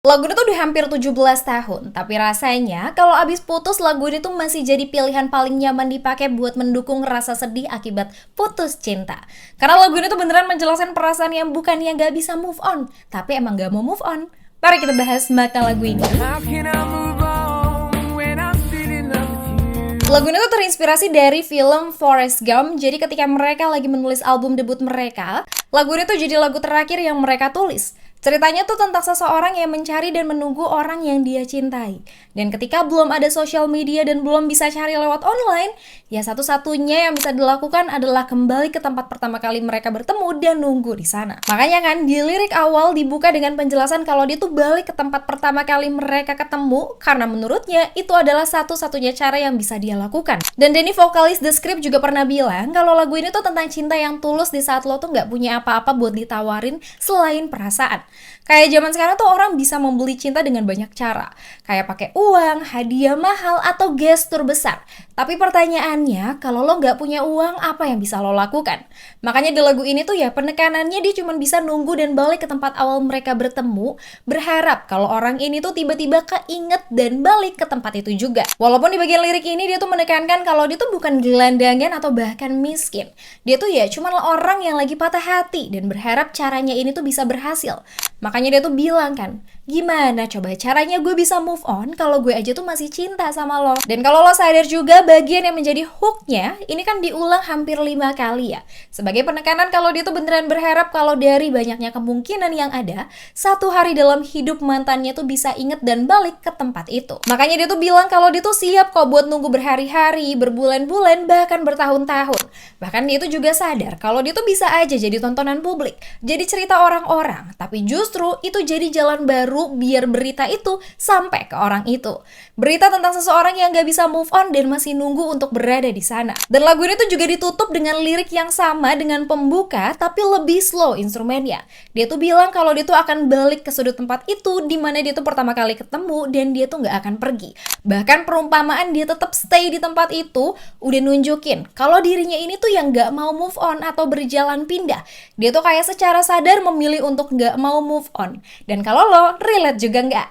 Lagu ini tuh udah hampir 17 tahun, tapi rasanya kalau abis putus lagu ini tuh masih jadi pilihan paling nyaman dipakai buat mendukung rasa sedih akibat putus cinta. Karena lagu ini tuh beneran menjelaskan perasaan yang bukan yang gak bisa move on, tapi emang gak mau move on. Mari kita bahas makna lagu ini. Lagu ini tuh terinspirasi dari film Forrest Gump. Jadi ketika mereka lagi menulis album debut mereka, lagu ini tuh jadi lagu terakhir yang mereka tulis. Ceritanya tuh tentang seseorang yang mencari dan menunggu orang yang dia cintai. Dan ketika belum ada sosial media dan belum bisa cari lewat online, ya satu-satunya yang bisa dilakukan adalah kembali ke tempat pertama kali mereka bertemu dan nunggu di sana. Makanya kan di lirik awal dibuka dengan penjelasan kalau dia tuh balik ke tempat pertama kali mereka ketemu karena menurutnya itu adalah satu-satunya cara yang bisa dia lakukan. Dan Denny vokalis The Script juga pernah bilang kalau lagu ini tuh tentang cinta yang tulus di saat lo tuh nggak punya apa-apa buat ditawarin selain perasaan. Kayak zaman sekarang tuh orang bisa membeli cinta dengan banyak cara. Kayak pakai uang, hadiah mahal, atau gestur besar. Tapi pertanyaannya, kalau lo nggak punya uang, apa yang bisa lo lakukan? Makanya di lagu ini tuh ya penekanannya dia cuma bisa nunggu dan balik ke tempat awal mereka bertemu, berharap kalau orang ini tuh tiba-tiba keinget dan balik ke tempat itu juga. Walaupun di bagian lirik ini dia tuh menekankan kalau dia tuh bukan gelandangan atau bahkan miskin. Dia tuh ya cuma orang yang lagi patah hati dan berharap caranya ini tuh bisa berhasil. Makanya dia tuh bilang kan, gimana coba caranya gue bisa move on kalau gue aja tuh masih cinta sama lo. Dan kalau lo sadar juga bagian yang menjadi hooknya, ini kan diulang hampir 5 kali ya. Sebagai penekanan kalau dia tuh beneran berharap kalau dari banyaknya kemungkinan yang ada, satu hari dalam hidup mantannya tuh bisa inget dan balik ke tempat itu. Makanya dia tuh bilang kalau dia tuh siap kok buat nunggu berhari-hari, berbulan-bulan, bahkan bertahun-tahun. Bahkan dia tuh juga sadar kalau dia tuh bisa aja jadi tontonan publik, jadi cerita orang-orang, tapi justru itu jadi jalan baru biar berita itu sampai ke orang itu. Berita tentang seseorang yang gak bisa move on dan masih nunggu untuk berada di sana. Dan lagu ini tuh juga ditutup dengan lirik yang sama dengan pembuka, tapi lebih slow instrumennya. Dia tuh bilang kalau dia tuh akan balik ke sudut tempat itu di mana dia tuh pertama kali ketemu dan dia tuh gak akan pergi. Bahkan perumpamaan dia tetap stay di tempat itu udah nunjukin kalau dirinya ini tuh yang gak mau move on atau berjalan pindah. Dia tuh kayak secara sadar memilih untuk gak mau move on. Dan kalau lo relate juga nggak?